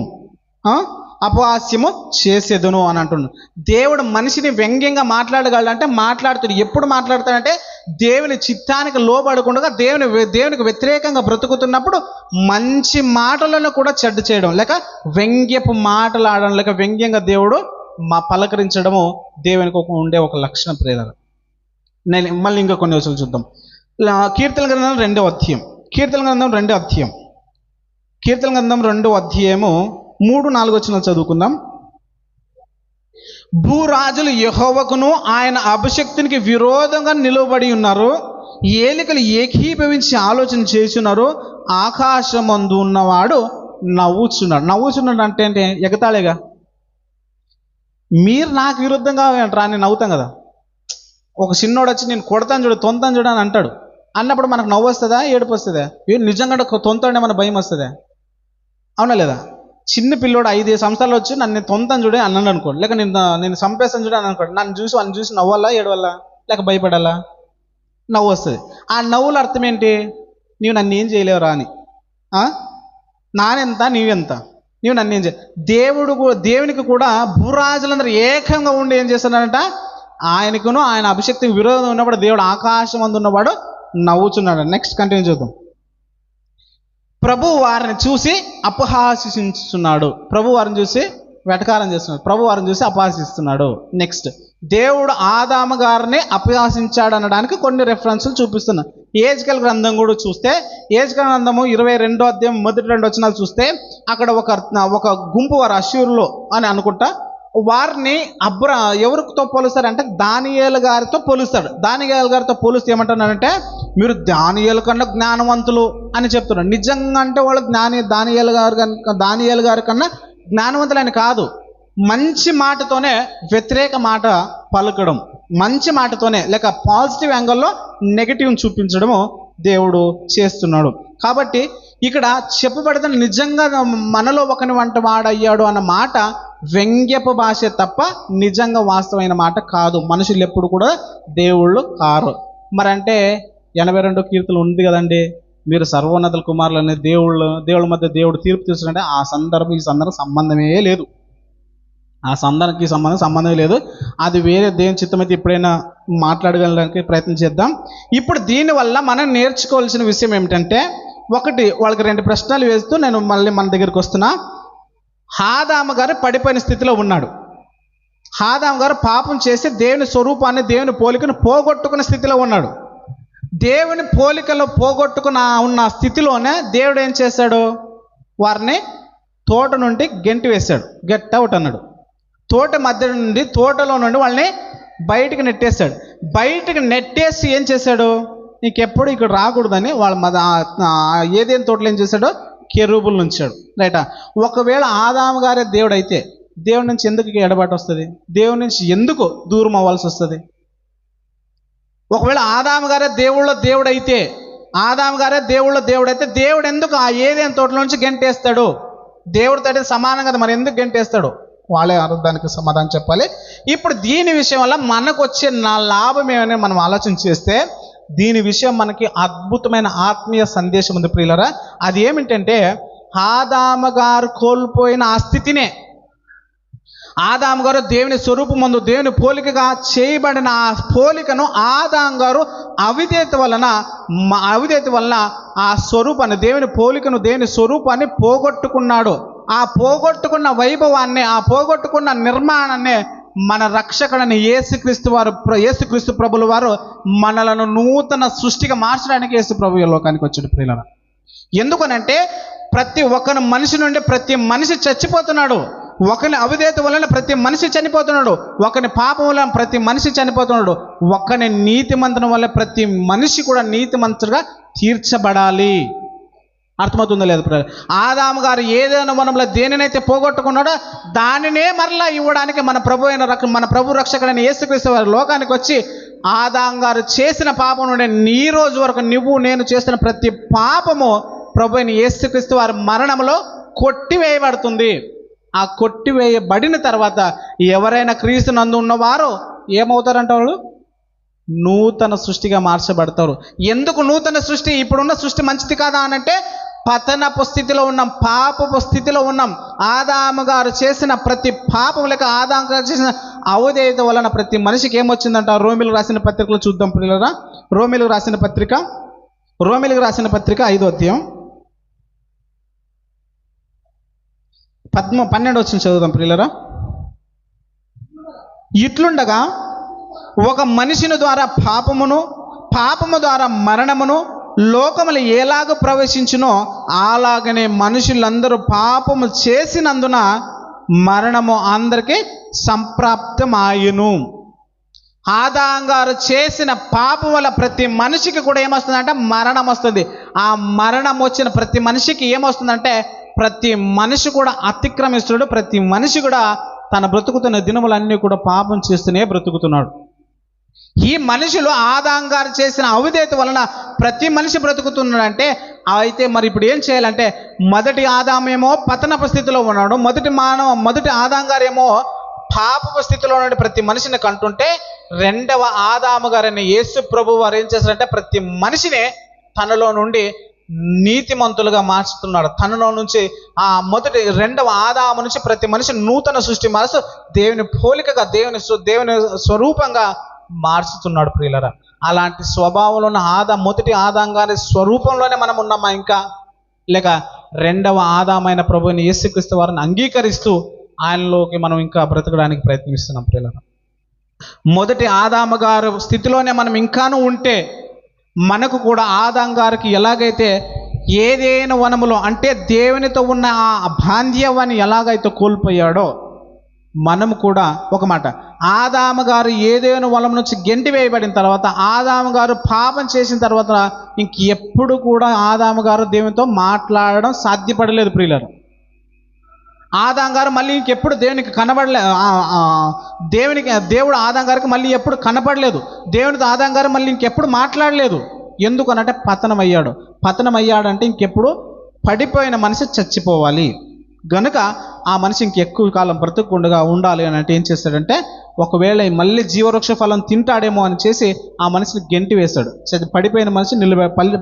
అపహాస్యము చేసేదను అని అంటున్నాడు. దేవుడు మనిషిని వ్యంగ్యంగా మాట్లాడగలంటే మాట్లాడుతాడు. ఎప్పుడు మాట్లాడతాడంటే, దేవుని చిత్తానికి లోబడకుండా దేవునికి వ్యతిరేకంగా బ్రతుకుతున్నప్పుడు మంచి మాటలను కూడా చెడ్డ చేయడం, లేక వ్యంగ్యపు మాటలాడడం, లేక వ్యంగ్యంగా దేవుడు పలకరించడము దేవునికి ఉండే ఒక లక్షణం ప్రేరణ. నేను మళ్ళీ ఇంకా కొన్ని విషయాలు చూద్దాం. కీర్తన గ్రంథం 2వ అధ్యాయం, కీర్తన గ్రంథం 2వ అధ్యాయము 3-4 వచనాలు చదువుకుందాం. భూరాజులు యెహోవాకును ఆయన అభిషక్తునికి విరోధంగా నిలబడి ఉన్నారు, ఏలికలు ఏకీభవించి ఆలోచన చేస్తున్నారు, ఆకాశమందు ఉన్నవాడు నవ్వుచున్నాడు అంటే ఏంటి? ఎగతాళిగా. మీరు నాకు విరుద్ధంగా రాని నవ్వుతాం కదా. ఒక చిన్నోడు వచ్చి నేను కొడతాను చూడు, తొంతాను చూడు అని అంటాడు. అన్నప్పుడు మనకు నవ్వు వస్తుందా, ఏడుపు వస్తుందా? నిజంగా తొంతాడే మన భయం వస్తుందా? అవునా లేదా? చిన్న పిల్లోడు 5 సంవత్సరాలు వచ్చి నన్ను తొంతాను చూడే అన్నాడు అనుకోండి, లేక నేను చంపేస్తాను చూడే అని అనుకోండి, నన్ను చూసి నవ్వాలా, ఏడవల్లా, లేక భయపడాలా? నవ్వు వస్తుంది. ఆ నవ్వుల అర్థం ఏంటి? నీవు నన్ను ఏం చేయలేవురా అని. నానెంత నీవెంత, నీవు నన్ను ఏం దేవునికి కూడా భూరాజులందరూ ఏకంగా ఉండి ఏం చేస్తున్నాడంట, ఆయనకును ఆయన అభిషక్తికి విరోధం ఉన్నప్పుడు దేవుడు ఆకాశం అందు ఉన్నవాడు నవ్వుచున్నాడు. నెక్స్ట్ కంటిన్యూ చూద్దాం. ప్రభు వారిని చూసి అపహాసించున్నాడు, ప్రభు వారిని చూసి వెటకారం చేస్తున్నాడు, ప్రభు వారిని చూసి అపహాసిస్తున్నాడు. నెక్స్ట్, దేవుడు ఆదాము గారిని అపహాసించాడు అనడానికి కొన్ని రెఫరెన్సులు చూపిస్తున్నాడు. ఏజ్కేల్ గ్రంథం కూడా చూస్తే, ఏజ్కేల్ గ్రంథము 22వ అధ్యాయం మొదటి 2 వచనాలు చూస్తే, అక్కడ ఒక గుంపు వారు అష్షూరులో అని అనుకుంటా, వారిని ఎవరితో పోలుస్తారంటే దానియేలు గారితో పోలుస్తాడు. దానియేలు గారితో పోలిస్తే ఏమంటున్నారంటే, మీరు దానియేలు కన్నా జ్ఞానవంతులు అని చెప్తున్నారు. నిజంగా అంటే వాళ్ళు దానియేలు గారి కన్నా జ్ఞానవంతులని కాదు, మంచి మాటతోనే వ్యతిరేక మాట పలకడం, మంచి మాటతోనే లేక పాజిటివ్ యాంగిల్లో నెగిటివ్ చూపించడము దేవుడు చేస్తున్నాడు. కాబట్టి ఇక్కడ చెప్పబడిన నిజంగా మనలో ఒకని వంట వాడయ్యాడు అన్న మాట వ్యంగ్యపు భాష తప్ప నిజంగా వాస్తవమైన మాట కాదు. మనుషులు ఎప్పుడు కూడా దేవుళ్ళు కారు. మరి అంటే 82 కీర్తనలు ఉంది కదండి, మీరు సర్వోన్నతుల కుమారులు అనే దేవుళ్ళ మధ్య దేవుడు తీర్పు తీర్చుకుంటే ఆ సందర్భం ఈ సందర్భం సంబంధమే లేదు. ఆ సందర్భానికి సంబంధమే లేదు. అది వేరే దేవుని చిత్తం అయితే ఎప్పుడైనా మాట్లాడగలడానికి ప్రయత్నం చేద్దాం. ఇప్పుడు దీనివల్ల మనం నేర్చుకోవాల్సిన విషయం ఏమిటంటే, ఒకటి, వాళ్ళకి 2 ప్రశ్నలు వేస్తూ నేను మళ్ళీ మన దగ్గరికి వస్తున్నా. ఆదాము గారు పడిపోయిన స్థితిలో ఉన్నాడు. ఆదాము గారు పాపం చేసి దేవుని స్వరూపాన్ని, దేవుని పోలికను పోగొట్టుకున్న స్థితిలో ఉన్నాడు. దేవుని పోలికలో ఉన్న స్థితిలోనే దేవుడు ఏం చేశాడు? వారిని తోట నుండి గెంటి వేశాడు. గెట్ అవుట్ అన్నాడు. తోటలో నుండి వాళ్ళని బయటికి నెట్టేశాడు. బయటికి నెట్టేసి ఏం చేశాడు? నీకెప్పుడు ఇక్కడ రాకూడదని వాళ్ళ ఏదేని తోటలో ఏం చేశాడో కెరూబులు ఉంచాడు. రైటా? ఒకవేళ ఆదాము గారే దేవుడు అయితే దేవుడి నుంచి ఎందుకు ఎడబాటు వస్తుంది? దేవుడి నుంచి ఎందుకు దూరం అవ్వాల్సి వస్తుంది? ఒకవేళ ఆదాము గారే దేవుడైతే దేవుడు ఎందుకు ఆ ఏదేని తోటలో నుంచి గెంటేస్తాడు? దేవుడితో అయితే సమానం కదా, మరి ఎందుకు గెంటేస్తాడు? వాళ్ళే దానికి సమాధానం చెప్పాలి. ఇప్పుడు దీని విషయం వల్ల మనకు వచ్చే లాభం ఏమని మనం ఆలోచన చేస్తే, దీని విషయం మనకి అద్భుతమైన ఆత్మీయ సందేశం ఉంది ప్రియులరా. అది ఏమిటంటే, ఆదాము గారు కోల్పోయిన ఆ స్థితినే, ఆదాము గారు దేవుని స్వరూపమందు దేవుని పోలికగా చేయబడిన ఆ పోలికను ఆదాము గారు అవిధేయత వలన ఆ స్వరూపాన్ని, దేవుని పోలికను, దేవుని స్వరూపాన్ని పోగొట్టుకున్నాడు. ఆ పోగొట్టుకున్న వైభవాన్ని, ఆ పోగొట్టుకున్న నిర్మాణాన్ని మన రక్షకుడని యేసుక్రీస్తు ప్రభుల వారు మనలను నూతన సృష్టిగా మార్చడానికి యేసు ప్రభు లోకానికి వచ్చాడు ప్రియులారా. ఎందుకనంటే, ప్రతి ఒక్క మనిషి నుండి ప్రతి మనిషి చచ్చిపోతున్నాడు. ఒకని అవిధేయత వలన ప్రతి మనిషి చనిపోతున్నాడు. ఒకని పాపం వలన ప్రతి మనిషి చనిపోతున్నాడు. ఒకని నీతిమంతుని వల్ల ప్రతి మనిషి కూడా నీతిమంతుడుగా తీర్చబడాలి. అర్థమవుతుందో లేదు? ఆదాము గారు ఏదైనా వనంలో దేనినైతే పోగొట్టుకున్నాడో దానినే మరలా ఇవ్వడానికి మన ప్రభు రక్షకుడైన యేసుక్రీస్తు వారి లోకానికి వచ్చి, ఆదాము గారు చేసిన పాపం నుండి ఈ రోజు వరకు నేను చేసిన ప్రతి పాపము ప్రభు అయిన యేసుక్రీస్తు వారి మరణంలో కొట్టివేయబడుతుంది. ఆ కొట్టివేయబడిన తర్వాత ఎవరైనా క్రీస్తు నందు ఉన్నవారు ఏమవుతారంట? వాళ్ళు నూతన సృష్టిగా మార్చబడతారు. ఎందుకు నూతన సృష్టి? ఇప్పుడున్న సృష్టి మంచిది కాదా అనంటే, పతనపు స్థితిలో ఉన్నాం, పాపపు స్థితిలో ఉన్నాం. ఆదాము గారు చేసిన ప్రతి పాపం లేక ఆదాము గారు చేసిన అవిధేయత వలన ప్రతి మనిషికి ఏమొచ్చిందంట? రోమిలకు రాసిన పత్రికలో చూద్దాం పిల్లరా. రోమిలకు రాసిన పత్రిక 5వ అధ్యాయం 12వ వచనం చదువుదాం ప్రియులరా. ఇట్లుండగా ఒక మనిషిని ద్వారా పాపము ద్వారా మరణమును లోకములు ఎలాగ ప్రవేశించునో అలాగనే మనుషులందరూ పాపము చేసినందున మరణము అందరికీ సంప్రాప్తమాయును. ఆదాము గారు చేసిన పాపం వల్ల ప్రతి మనిషికి కూడా ఏమొస్తుందంటే మరణం వస్తుంది. ఆ మరణం వచ్చిన ప్రతి మనిషికి ఏమొస్తుందంటే, ప్రతి మనిషి కూడా అతిక్రమిస్తున్నాడు. ప్రతి మనిషి కూడా తన బ్రతుకుతున్న దినములన్నీ కూడా పాపం చేస్తూనే బ్రతుకుతున్నాడు. ఈ మనుషులు ఆదాము గారు చేసిన అవిధేయత వలన ప్రతి మనిషి బ్రతుకుతున్నాడంటే, అయితే మరి ఇప్పుడు ఏం చేయాలంటే, మొదటి ఆదామేమో పతనపు స్థితిలో ఉన్నాడు, మొదటి ఆదాము గారేమో పాపపు స్థితిలో నుండి ప్రతి మనిషిని కంటుంటే, రెండవ ఆదాము గారని యేసు ప్రభు వారు ఏం చేస్తారంటే, ప్రతి మనిషినే తనలో నుండి నీతిమంతులుగా మార్చుతున్నాడు. తనలో నుంచి రెండవ ఆదాము నుంచి ప్రతి మనిషి నూతన సృష్టి మారుస్తూ దేవుని పోలికగా, దేవుని స్వరూపంగా మార్చుతున్నాడు ప్రియులరా. అలాంటి స్వభావంలో ఉన్న మొదటి ఆదాము గారి స్వరూపంలోనే మనం ఉన్నామా ఇంకా, లేక రెండవ ఆదామైన ప్రభువుని యేసుక్రీస్తు వారిని అంగీకరిస్తూ ఆయనలోకి మనం ఇంకా బ్రతకడానికి ప్రయత్నిస్తున్నాం ప్రియులరా. మొదటి ఆదాము గారు స్థితిలోనే మనం ఇంకాను ఉంటే, మనకు కూడా ఆదాము గారికి ఎలాగైతే ఏదైనా వనములో అంటే దేవునితో ఉన్న ఆ బాంధ్యవాన్ని ఎలాగైతే కోల్పోయాడో, మనము కూడా ఒక మాట, ఆదాము గారు ఏదైనా వనం నుంచి గెంటి వేయబడిన తర్వాత, ఆదాము గారు పాపం చేసిన తర్వాత ఇంకెప్పుడు కూడా ఆదాము గారు దేవునితో మాట్లాడడం సాధ్యపడలేదు ప్రియులారా. ఆదాము గారు మళ్ళీ ఇంకెప్పుడు దేవునికి కనబడలేదు. దేవుడు ఆదాము గారికి మళ్ళీ ఎప్పుడు కనపడలేదు. దేవునితో ఆదాము గారు మళ్ళీ ఇంకెప్పుడు మాట్లాడలేదు. ఎందుకనంటే పతనం అయ్యాడంటే ఇంకెప్పుడు పడిపోయిన మనిషి చచ్చిపోవాలి. గనుక ఆ మనిషి ఇంకెక్కువ కాలం బ్రతకకుండా ఉండాలి అని అంటే ఏం చేస్తాడంటే, ఒకవేళ మళ్ళీ జీవవృక్ష ఫలం తింటాడేమో అని చేసి ఆ మనిషిని గెంటి వేశాడు. పడిపోయిన మనిషి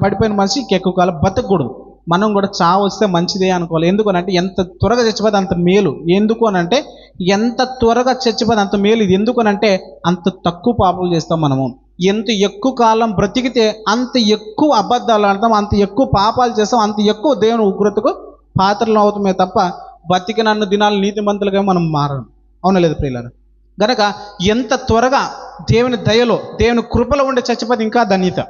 పడిపోయిన మనిషి ఇంకెక్కువ కాలం బతకూడదు. మనం కూడా చావు వస్తే మంచిదే అనుకోవాలి. ఎందుకు అంటే ఎంత త్వరగా చచ్చిపోతే అంత మేలు. ఎందుకు అని అంటే ఎంత త్వరగా చచ్చిపోతే అంత మేలు. ఇది ఎందుకు అని అంటే అంత తక్కువ పాపాలు చేస్తాం మనము. ఎంత ఎక్కువ కాలం బ్రతికితే అంత ఎక్కువ అబద్ధాలు ఆడతాం, అంత ఎక్కువ పాపాలు చేస్తాం, అంత ఎక్కువ దేవుని ఉగ్రతకు పాత్రలు అవుతామే తప్ప బతికినన్ను దినాలు నీతిమంతులుగా మనం మారం. అవునా లేదు ప్రియులారా? గనక ఎంత త్వరగా దేవుని దయలో దేవుని కృపలో ఉండి చచ్చిపోతే ఇంకా ధన్యత.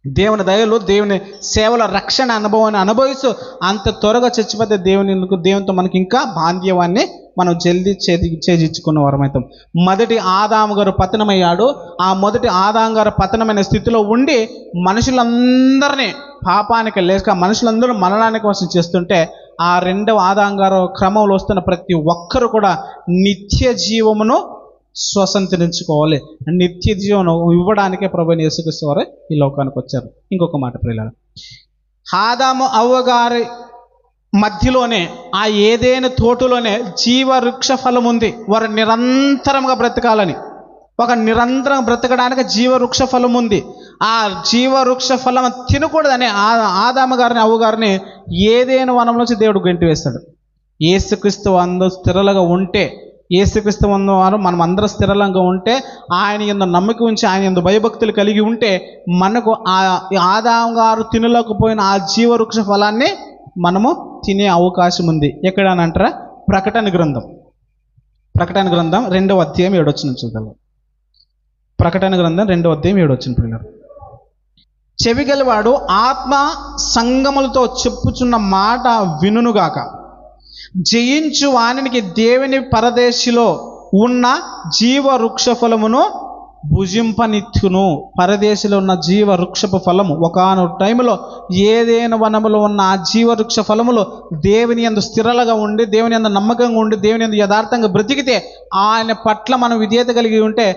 దేవుని దయలో దేవుని సేవల రక్షణ అనుభవాన్ని అనుభవిస్తూ అంత త్వరగా చచ్చిపోతే దేవునితో మనకి ఇంకా బాంధ్యవాన్ని మనం జల్దీ చేజించుకున్న వారమవుతాం. మొదటి ఆదాము గారు పతనమయ్యాడు. ఆ మొదటి ఆదాము గారు పతనమైన స్థితిలో ఉండి మనుషులందరినీ పాపానికి లేక మనుషులందరూ మరణానికి కోసం చేస్తుంటే, ఆ రెండవ ఆదాము గారు క్రమంలో వస్తున్న ప్రతి ఒక్కరు కూడా నిత్య జీవమును స్వతంత్రించుకోవాలి. నిత్య జీవనం ఇవ్వడానికే ప్రభువైన యేసుక్రీస్తు వారు ఈ లోకానికి వచ్చారు. ఇంకొక మాట ప్రియులారా, ఆదాము అవ్వ గారి మధ్యలోనే ఆ ఏదైనా తోటలోనే జీవవృక్ష ఫలం ఉంది. వారు నిరంతరంగా బ్రతకాలని, ఒక నిరంతరం బ్రతకడానికి జీవవృక్ష ఫలం ఉంది. ఆ జీవవృక్ష ఫలం తినకూడదని ఆదాము గారిని అవ్వ గారిని ఏదైనా వనంలోంచి దేవుడు గెంటి వేస్తాడు. యేసుక్రీస్తు అందరూ స్థిరలుగా ఉంటే, యేసుక్రీస్తు వారు మనం అందరూ స్థిరంగా ఉంటే, ఆయన యందు నమ్మకం ఉంచి ఆయన యందు భయభక్తులు కలిగి ఉంటే మనకు ఆ ఆదాము గారు తినలేకపోయిన ఆ జీవవృక్ష ఫలాన్ని మనము తినే అవకాశం ఉంది. ఎక్కడనంటారా? ప్రకటన గ్రంథం 2వ అధ్యాయం 7వ వచనం చూద్దాం. ప్రకటన గ్రంథం 2వ అధ్యాయం 7వ వచనం పిల్లలు, చెవిగలవాడు ఆత్మ సంగములతో చెప్పుచున్న మాట వినుగాక. జయించు వానికి దేవుని పరదేశిలో ఉన్న జీవ వృక్ష ఫలమును భుజింపనిత్తును. పరదేశిలో ఉన్న జీవ వృక్షపు ఫలము ఒకానొక టైంలో ఏదైనా వనములో ఉన్న ఆ జీవ వృక్ష ఫలములో దేవుని యందు స్థిరలుగా ఉండి, దేవుని యందు నమ్మకంగా ఉండి, దేవుని యందు యథార్థంగా బ్రతికితే, ఆయన పట్ల మనం విధేయత కలిగి ఉంటే,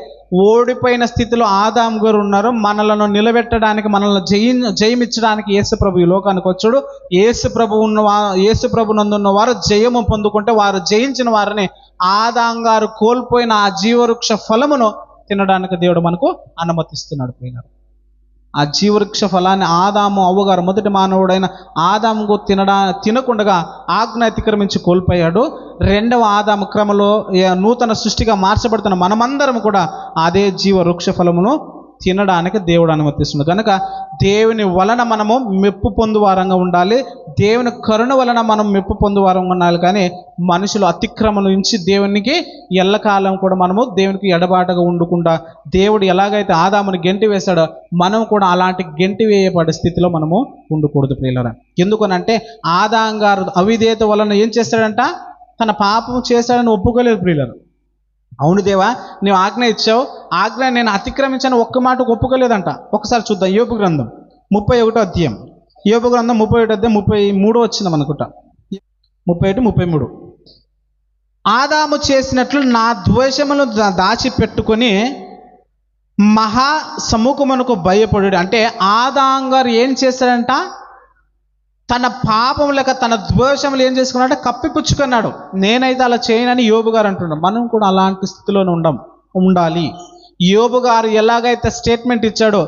ఓడిపోయిన స్థితిలో ఆదాము గారు ఉన్నారు. మనలను నిలబెట్టడానికి, మనల్ని జయమిచ్చడానికి యేసుప్రభు ఈ లోకానికి వచ్చాడు. యేసుప్రభు నందున్న వారు జయము పొందుకుంటే, వారు జయించిన వారిని ఆదాము గారు కోల్పోయిన ఆ జీవవృక్ష ఫలమును తినడానికి దేవుడు మనకు అనుమతిస్తున్నాడు. ఆ జీవవృక్ష ఫలాన్ని ఆదాము అవ్వగారు మొదటి మానవుడైన ఆదాము తినకుండా ఆజ్ఞ అతిక్రమించి కోల్పోయాడు. రెండవ ఆదాము క్రమంలో నూతన సృష్టిగా మార్చబడుతున్న మనమందరం కూడా అదే జీవవృక్ష ఫలమును తినడానికి దేవుడు అనుమతిస్తున్నాడు. కనుక దేవుని వలన మనము మెప్పు పొందువారంగా ఉండాలి. దేవుని కరుణ వలన మనం మెప్పు పొందువారంగా ఉండాలి. కానీ మనుషులు అతిక్రమణ నుంచి దేవునికి ఎల్లకాలం కూడా మనము దేవునికి ఎడబాటుగా ఉండకుండా, దేవుడు ఎలాగైతే ఆదాముని గెంటి వేశాడో మనం కూడా అలాంటి గెంటి వేయబడే స్థితిలో మనము ఉండకూడదు ప్రియులారా. ఎందుకనంటే ఆదాము గారు అవిధేయత వలన ఏం చేస్తాడంట? తన పాపం చేశాడని ఒప్పుకోలేదు ప్రియులారా. అవును దేవా, నీవు ఆజ్ఞ ఇచ్చావు, ఆజ్ఞ నేను అతిక్రమించాను ఒక్క మాట ఒప్పుకోలేదంట. ఒకసారి చూద్దాం. యోబు గ్రంథం 31వ అధ్యాయం. యోబు గ్రంథం 31వ అధ్యాయం 33 వచ్చింది అనుకుంటా. 31-33. ఆదాము చేసినట్లు నా ద్వేషమును దాచిపెట్టుకొని మహా సముఖమునకు భయపడు. అంటే ఆదాము గారు ఏం చేశాడంట? తన పాపం లేక తన ద్వేషములు ఏం చేసుకున్నాడంటే కప్పిపుచ్చుకున్నాడు. నేనైతే అలా చేయనని యోబు గారు అంటున్నాడు. మనం కూడా అలాంటి స్థితిలోనే ఉండాలి. యోబు గారు ఎలాగైతే స్టేట్మెంట్ ఇచ్చాడో,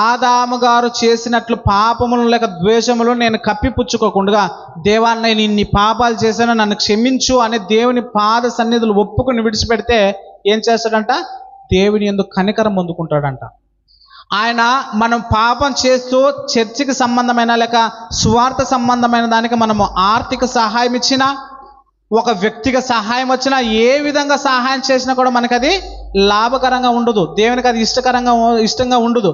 ఆదాము గారు చేసినట్లు పాపములు లేక ద్వేషములు నేను కప్పిపుచ్చుకోకుండా, దేవా నేను ఇన్ని పాపాలు చేశాను, నన్ను క్షమించు అనే దేవుని పాద సన్నిధులు ఒప్పుకొని విడిచిపెడితే ఏం చేస్తాడంట? దేవుని యందు కనికరం పొందుకుంటాడంట. ఆయన మనం పాపం చేస్తూ చర్చికి సంబంధమైన లేక సువార్త సంబంధమైన దానికి మనము ఆర్థిక సహాయం ఇచ్చినా, ఒక వ్యక్తిగా సహాయం వచ్చినా, ఏ విధంగా సహాయం చేసినా కూడా మనకు అది లాభకరంగా ఉండదు. దేవునికి అది ఇష్టంగా ఉండదు.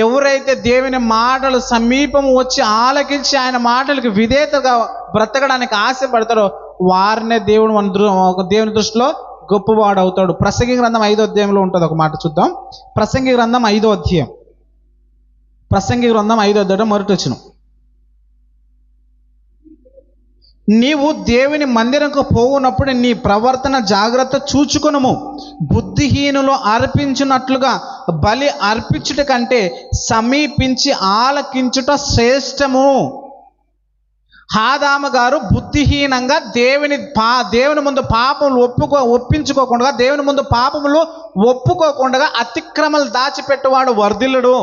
ఎవరైతే దేవుని మాటలు సమీపం వచ్చి ఆలకించి ఆయన మాటలకు విధేయతగా బ్రతకడానికి ఆశపడతారో వారినే దేవుని దృష్టిలో గొప్పవాడు అవుతాడు. ప్రసంగి గ్రంథం 5వ అధ్యాయంలో ఉంటుంది ఒక మాట చూద్దాం. ప్రసంగి గ్రంథం 5వ అధ్యాయం. ప్రసంగి గ్రంథం 5వ అధ్యాయం మొదటి వచనం. నీవు దేవుని మందిరంకు పోవునప్పుడు నీ ప్రవర్తన జాగ్రత్త చూచుకొనుము. బుద్ధిహీనులు అర్పించున్నట్లుగా బలి అర్పించుట కంటే సమీపించి ఆలకించుట శ్రేష్టము. ఆదాము గారు బుద్ధిహీనంగా దేవుని ముందు పాపములు ఒప్పించుకోకుండా, దేవుని ముందు పాపములు ఒప్పుకోకుండా అతిక్రమలు దాచిపెట్టువాడు వర్ధిల్లుడు.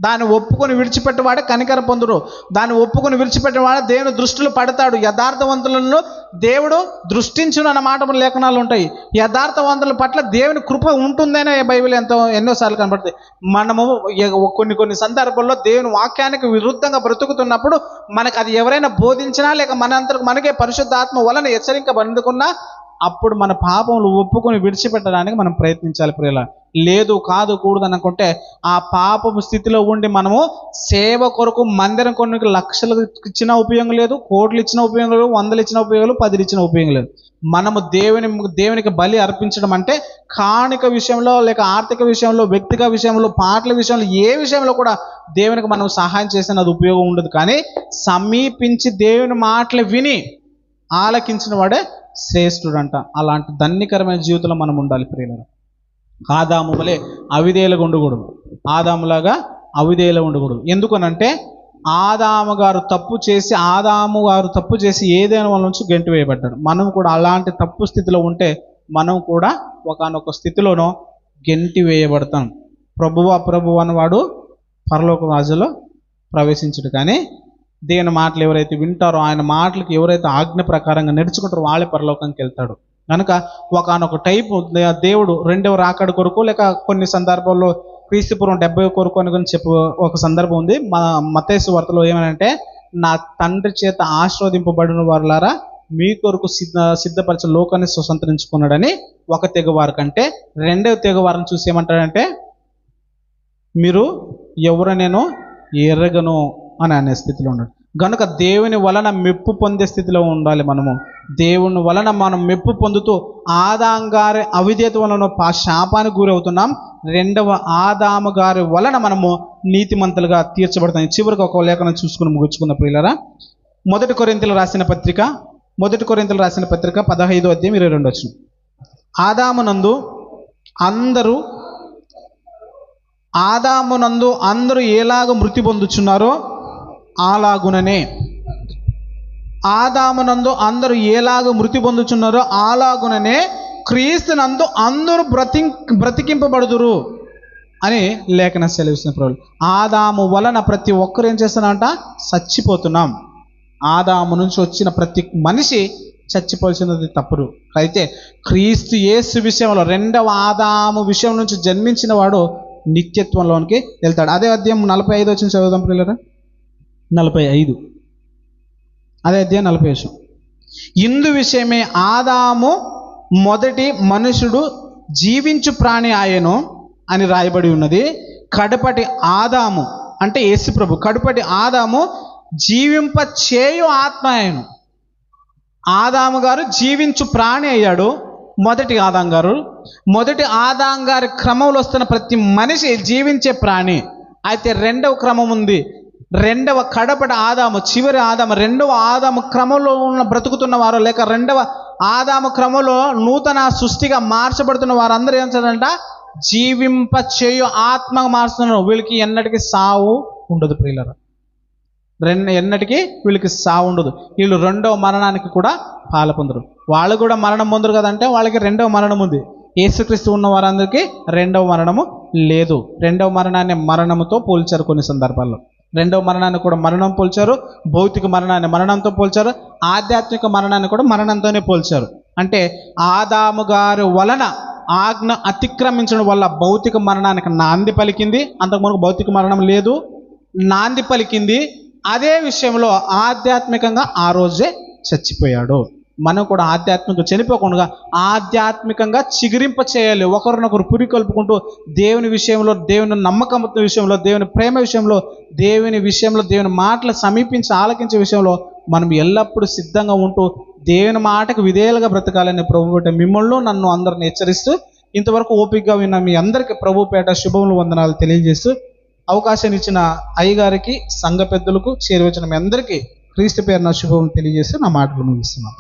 దాన్ని ఒప్పుకొని విడిచిపెట్టేవాడే కనికర పొందుడు. దాన్ని ఒప్పుకొని విడిచిపెట్టేవాడు దేవుని దృష్టిలో పడతాడు. యథార్థవంతులను దేవుడు దృష్టించును అన్న మాట లేఖనాలు ఉంటాయి. యథార్థవంతుల పట్ల దేవుని కృప ఉంటుందనే బైబిల్ ఎన్నోసార్లు కనబడుతుంది. మనము కొన్ని సందర్భాల్లో దేవుని వాక్యానికి విరుద్ధంగా బ్రతుకుతున్నప్పుడు మనకు అది ఎవరైనా బోధించినా లేక మనకే పరిశుద్ధాత్మ వలన హెచ్చరింపబడుకున్నా అప్పుడు మన పాపములు ఒప్పుకొని విడిచిపెట్టడానికి మనం ప్రయత్నించాలి ప్రియుల. లేదు కాదు కూడదు అనుకుంటే ఆ పాపపు స్థితిలో ఉండి మనము సేవ కొరకు మందిరం కొన్ని లక్షలు ఇచ్చిన ఉపయోగం లేదు, కోట్లు ఇచ్చిన ఉపయోగం లేదు, 100 ఇచ్చిన ఉపయోగం లేదు, 10 ఇచ్చిన ఉపయోగం లేదు. మనము దేవునికి బలి అర్పించడం అంటే కాணிక విషయంలో లేక ఆర్థిక విషయంలో, వ్యక్తిగత విషయంలో, పాటల విషయంలో, ఏ విషయంలో కూడా దేవునికి మనం సహాయం చేసిన అది ఉపయోగం ఉండదు. కానీ సమీపించి దేవుని మాటలు విని ఆలకించిన వాడే శ్రేష్ఠుడంట. అలాంటి ధన్యకరమైన జీవితంలో మనం ఉండాలి ప్రియులారా. ఆదాము వలె అవిధేయులుగా ఉండకూడదు. ఆదాములాగా అవిధేయులుగా ఉండకూడదు. ఎందుకనంటే ఆదాము గారు తప్పు చేసి ఏదైనా వాళ్ళ నుంచి గెంటి వేయబడ్డాడు. మనం కూడా అలాంటి తప్పు స్థితిలో ఉంటే మనం కూడా ఒకానొక స్థితిలోనో గెంటి వేయబడతాం. ప్రభువు అన్నవాడు పరలోక రాజ్యంలో ప్రవేశించడు. కానీ దేవుని మాటలు ఎవరైతే వింటారో, ఆయన మాటలకు ఎవరైతే ఆజ్ఞ ప్రకారంగా నడుచుకుంటారో వాళ్ళే పరలోకానికి వెళ్తాడు. కనుక ఒకానొక టైపు దేవుడు రెండవ రాకడ కొరకు లేక కొన్ని సందర్భాల్లో క్రీస్తుపూర్వం 70 కొరకు అని చెప్పు ఒక సందర్భం ఉంది. మత్తయి సువార్తలో ఏమనంటే, నా తండ్రి చేత ఆశీర్వదింపబడిన వారులారా మీ కొరకు సిద్ధపరిచిన లోకాన్ని స్వతంత్రించుకున్నాడని ఒక తెగవారు కంటే, రెండవ తెగవారిని చూసి ఏమంటాడంటే, మీరు ఎవరు నేను ఎరగను అని అనే స్థితిలో ఉన్నాడు. కనుక దేవుని వలన మెప్పు పొందే స్థితిలో ఉండాలి మనము. దేవుని వలన మనం మెప్పు పొందుతూ ఆదాము గారి అవిధేయత వలన శాపానికి గురవుతున్నాం. రెండవ ఆదాము గారి వలన మనము నీతిమంతులుగా తీర్చబడతాం. చివరికి ఒక లేఖనం చూసుకుని ముగించుకున్న ప్రియులారా, మొదటి కొరింథీయులకు రాసిన పత్రిక 15వ అధ్యాయం 22 వచనం. ఆదామునందు అందరూ ఎలాగ మృతి పొందుచున్నారో అలాగుననే క్రీస్తునందు అందరూ బ్రతికింపబడుదురు అని లేఖన సెలవిస్తున్న ప్రభువు. ఆదాము వలన ప్రతి ఒక్కరు ఏం చేస్తున్నారంట? చచ్చిపోతున్నాం. ఆదాము నుంచి వచ్చిన ప్రతి మనిషి చచ్చిపోవాల్సినది తప్పుడు. అయితే క్రీస్తు యేసు విషయంలో, రెండవ ఆదాము విషయం నుంచి జన్మించిన వాడు నిత్యత్వంలోనికి వెళ్తాడు. అదే అధ్యాయం 45 వచ్చిన చదువుదాం పిల్లరా. 45 అదే అధ్యాయం 40. ఇందు విషయమే ఆదాము మొదటి మనుషుడు జీవించు ప్రాణి ఆయను అని రాయబడి ఉన్నది. కడపటి ఆదాము అంటే యేసు ప్రభు, కడపటి ఆదాము జీవింప చేయు ఆత్మ ఆయను. ఆదాము గారు జీవించు ప్రాణి అయ్యాడు. మొదటి ఆదాం గారి క్రమంలో వస్తున్న ప్రతి మనిషి జీవించే ప్రాణి. అయితే రెండవ క్రమం ఉంది. రెండవ కడపటి ఆదాము, చివరి ఆదాము, రెండవ ఆదాము క్రమంలో బ్రతుకుతున్న వారు లేక రెండవ ఆదాము క్రమంలో నూతన సృష్టిగా మార్చబడుతున్న వారందరూ ఏం చేయాలంట? జీవింప చేయు ఆత్మగా మార్చుతున్నారు. వీళ్ళకి ఎన్నటికీ సావు ఉండదు ప్రియులారా. ఎన్నటికీ వీళ్ళకి సావు ఉండదు. వీళ్ళు రెండవ మరణానికి కూడా పాల్పొందరు. వాళ్ళు కూడా మరణం పొందరు కదంటే వాళ్ళకి రెండవ మరణం ఉంది. యేసుక్రీస్తు ఉన్న వారందరికీ రెండవ మరణము లేదు. రెండవ మరణాన్ని మరణముతో పోల్చారు. కొన్ని సందర్భాల్లో రెండవ మరణాన్ని కూడా మరణం పోల్చారు, భౌతిక మరణాన్ని మరణంతో పోల్చారు, ఆధ్యాత్మిక మరణాన్ని కూడా మరణంతోనే పోల్చారు. అంటే ఆదాము గారి వలన ఆజ్ఞ అతిక్రమించడం వల్ల భౌతిక మరణానికి నాంది పలికింది. అంతకుముందు భౌతిక మరణం లేదు, నాంది పలికింది. అదే విషయంలో ఆధ్యాత్మికంగా ఆ రోజే చచ్చిపోయాడు. మనం కూడా ఆధ్యాత్మికంగా చనిపోకుండా ఆధ్యాత్మికంగా చిగురింప చేయాలి. ఒకరినొకరు పురికొల్పుకుంటూ దేవుని విషయంలో, దేవుని నమ్మకం విషయంలో, దేవుని ప్రేమ విషయంలో, దేవుని మాటలు సమీపించి ఆలకించే విషయంలో మనం ఎల్లప్పుడూ సిద్ధంగా ఉంటూ దేవుని మాటకు విధేయులుగా బ్రతకాలని ప్రభుపేట మిమ్మల్ని నన్ను అందరిని హెచ్చరిస్తూ, ఇంతవరకు ఓపికగా విన్న మీ అందరికీ ప్రభుపేట శుభములు వందనాలు తెలియజేస్తూ, అవకాశం ఇచ్చిన అయ్యగారికి, సంఘ పెద్దలకు, చేరువచ్చిన మీ అందరికీ క్రీస్తు పేరున శుభములు తెలియజేస్తూ నా మాటలు ముగిస్తున్నాను.